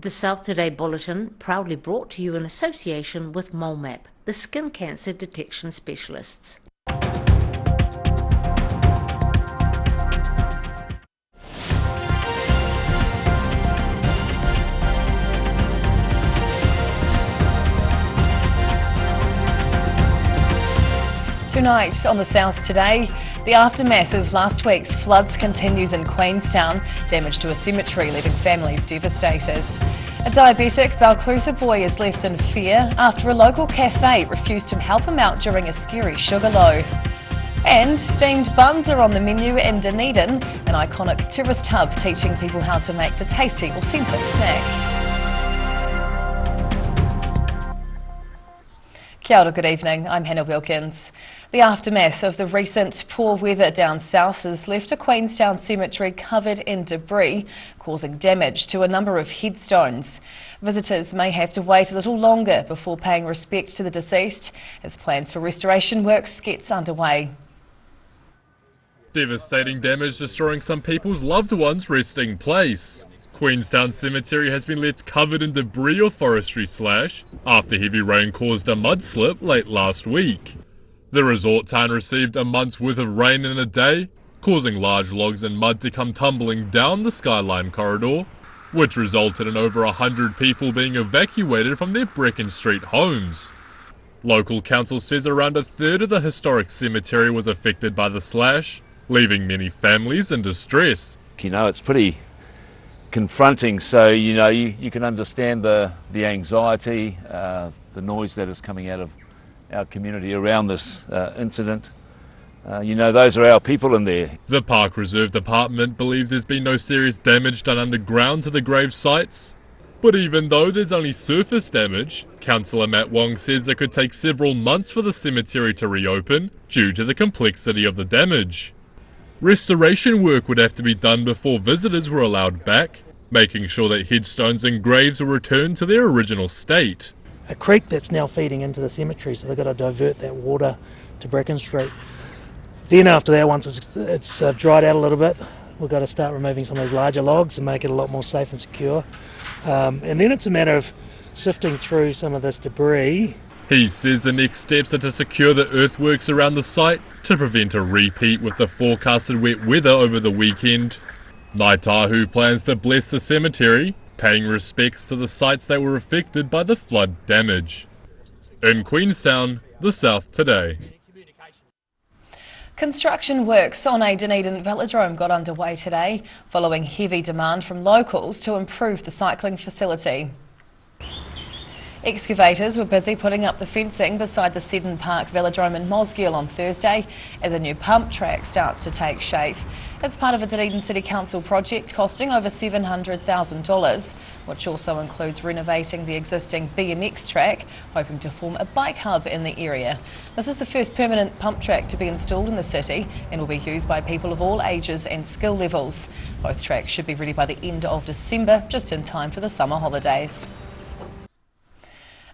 The South Today bulletin proudly brought to you in association with MoleMap, the skin cancer detection specialists. Tonight on the South Today, the aftermath of last week's floods continues in Queenstown, damage to a cemetery leaving families devastated. A diabetic Balclutha boy is left in fear after a local cafe refused to help him out during a scary sugar low. And steamed buns are on the menu in Dunedin, an iconic tourist hub teaching people how to make the tasty, authentic snack. Kia ora, good evening, I'm Hannah Wilkins. The aftermath of the recent poor weather down south has left a Queenstown cemetery covered in debris, causing damage to a number of headstones. Visitors may have to wait a little longer before paying respect to the deceased, as plans for restoration works gets underway. Devastating damage destroying some people's loved ones' resting place. Queenstown Cemetery has been left covered in debris or forestry slash after heavy rain caused a mudslip late last week. The resort town received a month's worth of rain in a day, causing large logs and mud to come tumbling down the skyline corridor, which resulted in over 100 people being evacuated from their Brecken Street homes. Local council says around a third of the historic cemetery was affected by the slash, leaving many families in distress. You know, it's pretty confronting, so you can understand the anxiety, the noise that is coming out of our community around this incident. Those are our people in there. The Park Reserve Department believes there's been no serious damage done underground to the grave sites. But even though there's only surface damage, Councillor Matt Wong says it could take several months for the cemetery to reopen due to the complexity of the damage. Restoration work would have to be done before visitors were allowed back, making sure that headstones and graves were returned to their original state. A creek that's now feeding into the cemetery, so they've got to divert that water to Brecken Street. Then after that, once it's dried out a little bit, we've got to start removing some of those larger logs and make it a lot more safe and secure. And then it's a matter of sifting through some of this debris. He says the next steps are to secure the earthworks around the site to prevent a repeat with the forecasted wet weather over the weekend. Naitahu plans to bless the cemetery, paying respects to the sites that were affected by the flood damage. In Queenstown, the South Today. Construction works on a Dunedin velodrome got underway today, following heavy demand from locals to improve the cycling facility. Excavators were busy putting up the fencing beside the Seddon Park velodrome in Mosgiel on Thursday as a new pump track starts to take shape. It's part of a Dunedin City Council project costing over $700,000, which also includes renovating the existing BMX track, hoping to form a bike hub in the area. This is the first permanent pump track to be installed in the city and will be used by people of all ages and skill levels. Both tracks should be ready by the end of December, just in time for the summer holidays.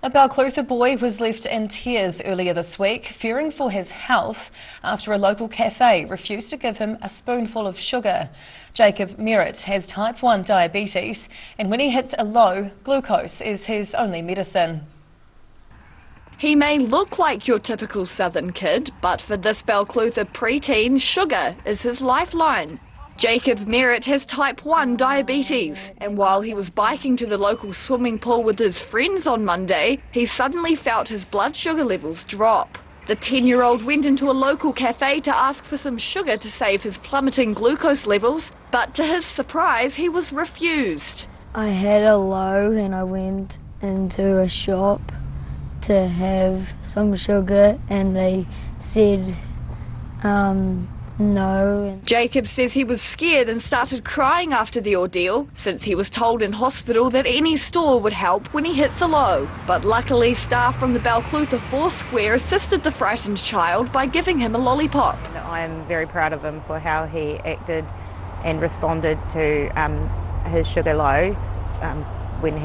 A Balclutha boy was left in tears earlier this week, fearing for his health after a local cafe refused to give him a spoonful of sugar. Jacob Merritt has type 1 diabetes, and when he hits a low, glucose is his only medicine. He may look like your typical southern kid, but for this Balclutha preteen, sugar is his lifeline. Jacob Merritt has type 1 diabetes, and while he was biking to the local swimming pool with his friends on Monday, he suddenly felt his blood sugar levels drop. The 10-year-old went into a local cafe to ask for some sugar to save his plummeting glucose levels, but to his surprise, he was refused. I had a low and I went into a shop to have some sugar and they said no. Jacob says he was scared and started crying after the ordeal, since he was told in hospital that any store would help when he hits a low. But luckily, staff from the Balclutha Foursquare assisted the frightened child by giving him a lollipop. I'm very proud of him for how he acted and responded to his sugar lows when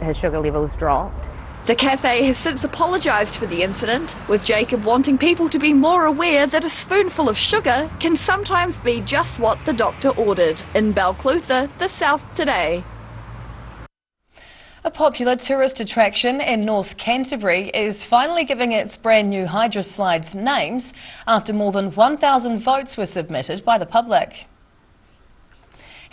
his sugar levels dropped. The cafe has since apologised for the incident, with Jacob wanting people to be more aware that a spoonful of sugar can sometimes be just what the doctor ordered. In Balclutha, the South Today. A popular tourist attraction in North Canterbury is finally giving its brand new hydroslides names after more than 1,000 votes were submitted by the public.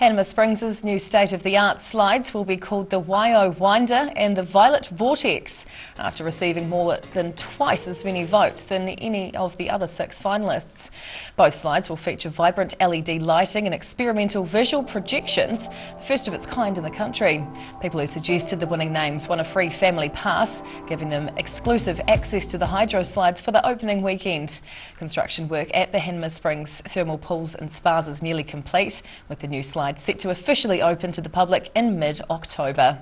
Hanma Springs' new state-of-the-art slides will be called the YO Winder and the Violet Vortex, after receiving more than twice as many votes than any of the other 6 finalists. Both slides will feature vibrant LED lighting and experimental visual projections, the first of its kind in the country. People who suggested the winning names won a free family pass, giving them exclusive access to the hydro slides for the opening weekend. Construction work at the Hanma Springs thermal pools and spas is nearly complete, with the new slides set to officially open to the public in mid-October.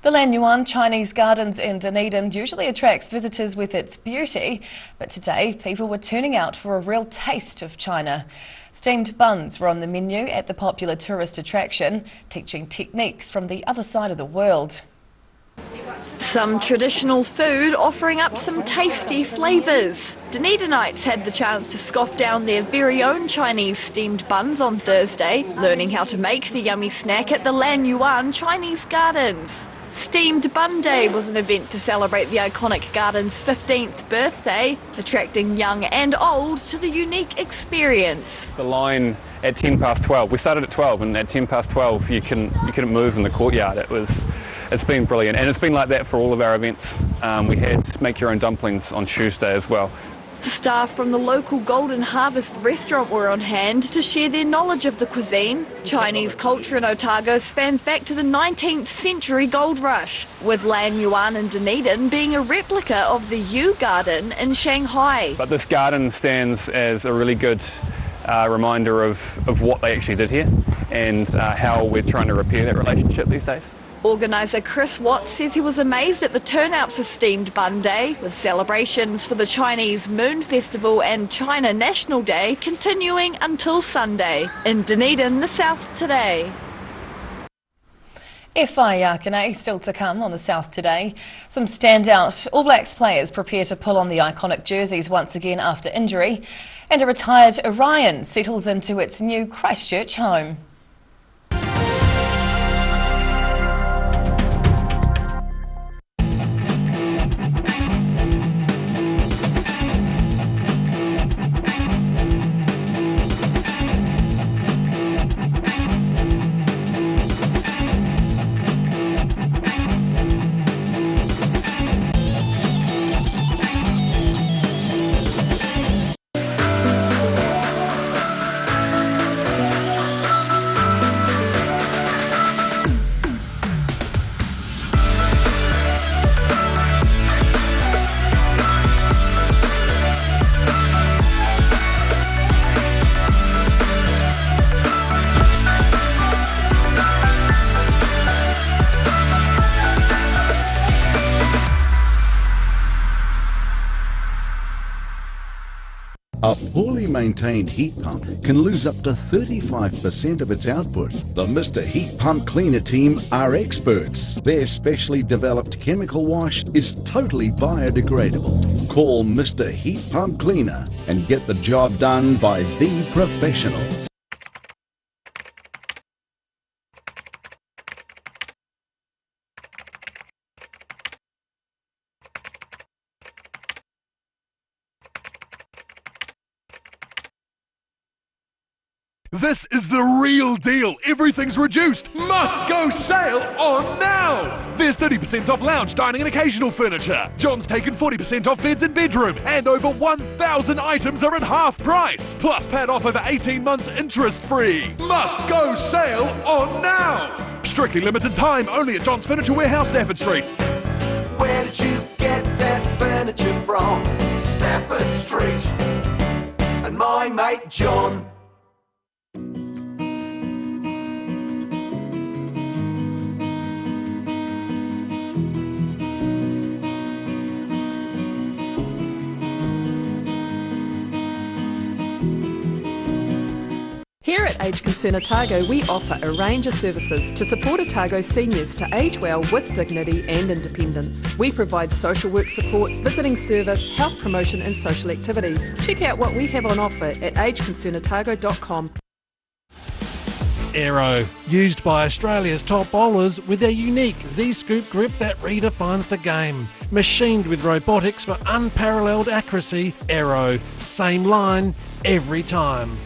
The Yuan Chinese Gardens in Dunedin usually attracts visitors with its beauty, but today people were turning out for a real taste of China. Steamed buns were on the menu at the popular tourist attraction, teaching techniques from the other side of the world. Some traditional food offering up some tasty flavours. Dunedinites had the chance to scoff down their very own Chinese steamed buns on Thursday, learning how to make the yummy snack at the Yuan Chinese Gardens. Steamed Bun Day was an event to celebrate the iconic garden's 15th birthday, attracting young and old to the unique experience. The line at 12:10. We started at 12, and at 12:10 you couldn't move in the courtyard. It's been brilliant, and it's been like that for all of our events. We had make your own dumplings on Tuesday as well. Staff from the local Golden Harvest restaurant were on hand to share their knowledge of the cuisine. Chinese culture in Otago spans back to the 19th century gold rush, with Yuan in Dunedin being a replica of the Yu Garden in Shanghai. But this garden stands as a really good reminder of what they actually did here, and how we're trying to repair that relationship these days. Organiser Chris Watts says he was amazed at the turnout for Steamed Bun Day, with celebrations for the Chinese Moon Festival and China National Day continuing until Sunday. In Dunedin, the South Today. FI Yakane still to come on the South Today. Some standout All Blacks players prepare to pull on the iconic jerseys once again after injury, and a retired Orion settles into its new Christchurch home. A poorly maintained heat pump can lose up to 35% of its output. The Mr. Heat Pump Cleaner team are experts. Their specially developed chemical wash is totally biodegradable. Call Mr. Heat Pump Cleaner and get the job done by the professionals. This is the real deal. Everything's reduced. Must go sale on now. There's 30% off lounge, dining and occasional furniture. John's taken 40% off beds and bedroom. And over 1,000 items are at half price. Plus pad off over 18 months interest free. Must go sale on now. Strictly limited time, only at John's Furniture Warehouse, Stafford Street. Where did you get that furniture from? Stafford Street. And my mate John. Here at Age Concern Otago, we offer a range of services to support Otago seniors to age well with dignity and independence. We provide social work support, visiting service, health promotion and social activities. Check out what we have on offer at ageconcernotago.com. Aero, used by Australia's top bowlers with their unique Z-scoop grip that redefines the game. Machined with robotics for unparalleled accuracy, Aero, same line, every time.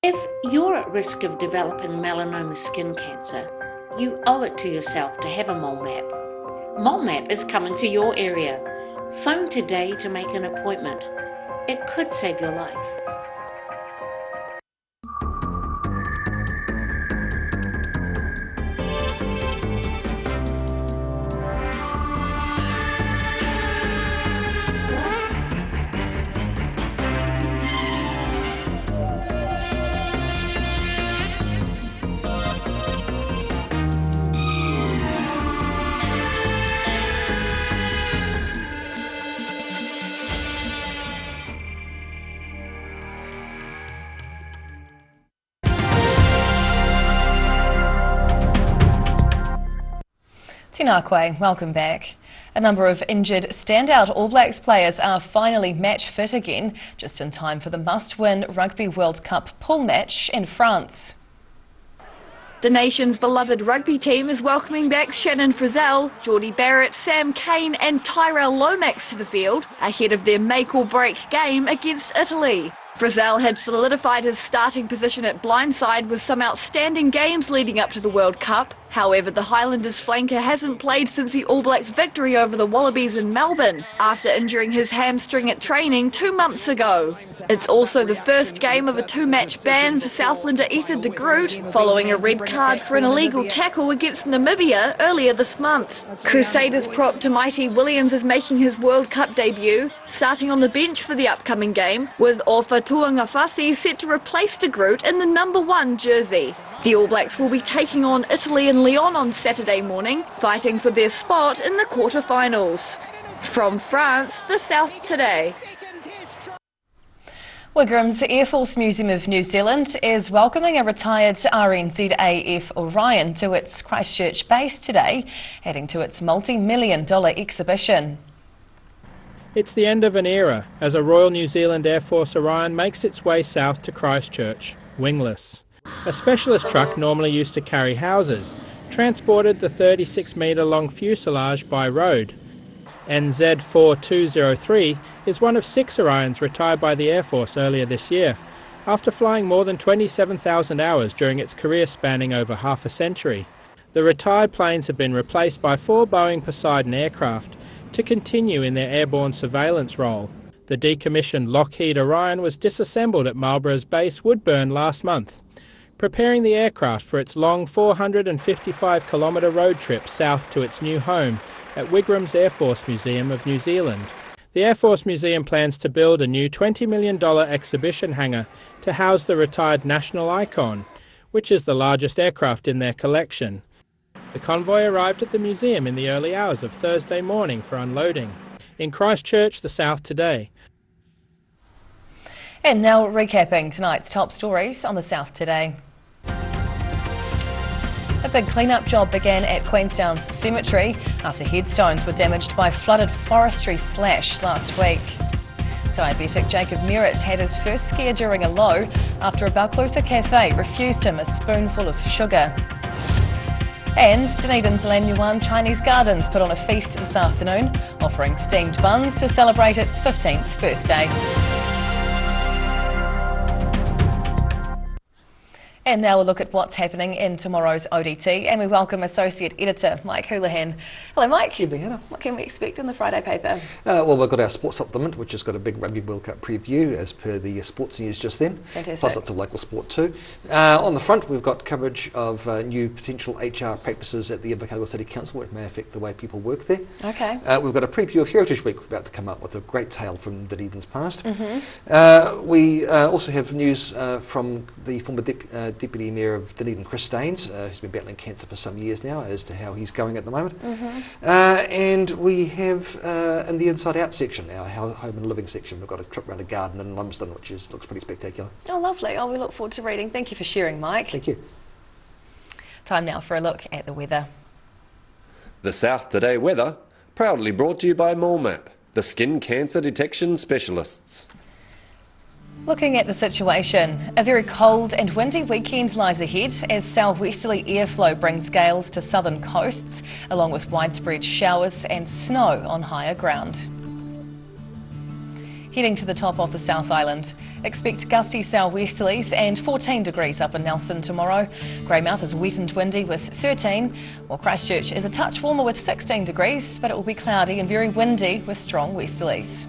If you're at risk of developing melanoma skin cancer, you owe it to yourself to have a mole map. Mole map is coming to your area. Phone today to make an appointment. It could save your life. Tēnā koe, welcome back. A number of injured standout All Blacks players are finally match fit again, just in time for the must-win Rugby World Cup pool match in France. The nation's beloved rugby team is welcoming back Shannon Frizzell, Geordie Barrett, Sam Cane and Tyrell Lomax to the field ahead of their make-or-break game against Italy. Frizzell had solidified his starting position at blindside with some outstanding games leading up to the World Cup. However, the Highlanders flanker hasn't played since the All Blacks' victory over the Wallabies in Melbourne, after injuring his hamstring at training 2 months ago. It's also the first game of a two-match ban for Southlander Ether de Groot, following a red card for an illegal tackle against Namibia earlier this month. Crusaders prop Tamaiti Williams is making his World Cup debut, starting on the bench for the upcoming game, with Ofa Tuangafasi set to replace de Groot in the #1 jersey. The All Blacks will be taking on Italy and Lyon on Saturday morning, fighting for their spot in the quarter-finals. From France, the South Today. Wigram's Air Force Museum of New Zealand is welcoming a retired RNZAF Orion to its Christchurch base today, adding to its multi-million-dollar exhibition. It's the end of an era as a Royal New Zealand Air Force Orion makes its way south to Christchurch, wingless. A specialist truck normally used to carry houses transported the 36-metre-long fuselage by road. NZ4203 is one of 6 Orions retired by the Air Force earlier this year, after flying more than 27,000 hours during its career spanning over half a century. The retired planes have been replaced by 4 Boeing Poseidon aircraft to continue in their airborne surveillance role. The decommissioned Lockheed Orion was disassembled at Marlborough's base Woodburn last month, preparing the aircraft for its long 455-kilometre road trip south to its new home at Wigram's Air Force Museum of New Zealand. The Air Force Museum plans to build a new $20 million exhibition hangar to house the retired national icon, which is the largest aircraft in their collection. The convoy arrived at the museum in the early hours of Thursday morning for unloading. In Christchurch, the South Today. And now recapping tonight's top stories on the South Today. A big clean-up job began at Queenstown's cemetery after headstones were damaged by flooded forestry slash last week. Diabetic Jacob Merritt had his first scare during a low after a Balclutha cafe refused him a spoonful of sugar. And Dunedin's Yuan Chinese Gardens put on a feast this afternoon, offering steamed buns to celebrate its 15th birthday. And now we'll look at what's happening in tomorrow's ODT, and we welcome Associate Editor Mike Houlihan. Hello Mike. Evening, Hannah. What can we expect in the Friday paper? Well, we've got our sports supplement, which has got a big Rugby World Cup preview as per the sports news just then. Fantastic. Plus lots of local sport too. On the front, we've got coverage of new potential HR practices at the Otago City Council, which may affect the way people work there. Okay. We've got a preview of Heritage Week about to come up with a great tale from Dunedin's past. We also have news from the former Deputy Mayor of Dunedin, Chris Staines, who's been battling cancer for some years now, as to how he's going at the moment. And we have in the Inside Out section, our home and living section, we've got a trip around a garden in Lumsden, which looks pretty spectacular. Oh, lovely. Oh, we look forward to reading. Thank you for sharing, Mike. Thank you. Time now for a look at the weather. The South Today weather, proudly brought to you by MoleMap, the skin cancer detection specialists. Looking at the situation, a very cold and windy weekend lies ahead as southwesterly airflow brings gales to southern coasts, along with widespread showers and snow on higher ground. Heading to the top of the South Island, expect gusty southwesterlies and 14 degrees up in Nelson tomorrow. Greymouth is wet and windy with 13, while Christchurch is a touch warmer with 16 degrees, but it will be cloudy and very windy with strong westerlies.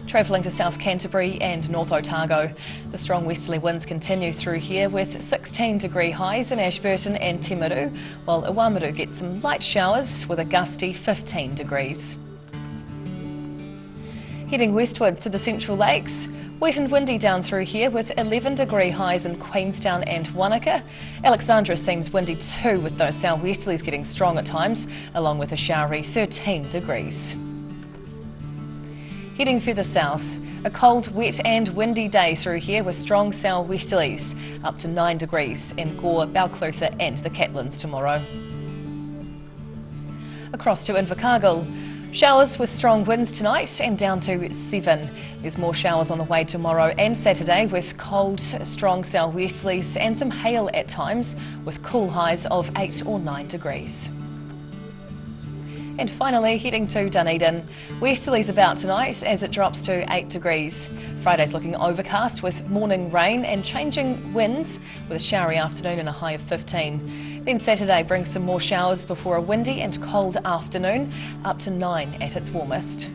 Travelling to South Canterbury and North Otago, the strong westerly winds continue through here with 16-degree highs in Ashburton and Timaru, while Iwamiru gets some light showers with a gusty 15 degrees. Heading westwards to the Central Lakes, wet and windy down through here with 11-degree highs in Queenstown and Wanaka. Alexandra seems windy too, with those southwesterlies getting strong at times, along with a showery 13 degrees. Heading further south, a cold, wet and windy day through here with strong southwesterlies, up to 9 degrees in Gore, Balclutha and the Catlins tomorrow. Across to Invercargill, showers with strong winds tonight and down to 7. There's more showers on the way tomorrow and Saturday with cold, strong southwesterlies and some hail at times with cool highs of 8 or 9 degrees. And finally, heading to Dunedin, westerlies about tonight as it drops to 8 degrees. Friday's looking overcast with morning rain and changing winds with a showery afternoon and a high of 15. Then Saturday brings some more showers before a windy and cold afternoon, up to 9 at its warmest.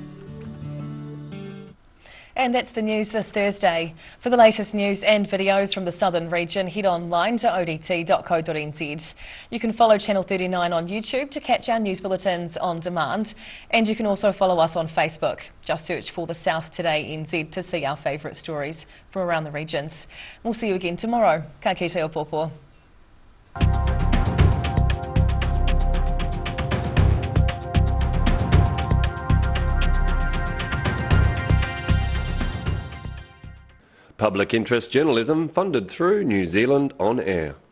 And that's the news this Thursday. For the latest news and videos from the southern region, head online to odt.co.nz. You can follow Channel 39 on YouTube to catch our news bulletins on demand. And you can also follow us on Facebook. Just search for the South Today NZ to see our favourite stories from around the regions. We'll see you again tomorrow. Ka kite o popo. Public interest journalism funded through New Zealand On Air.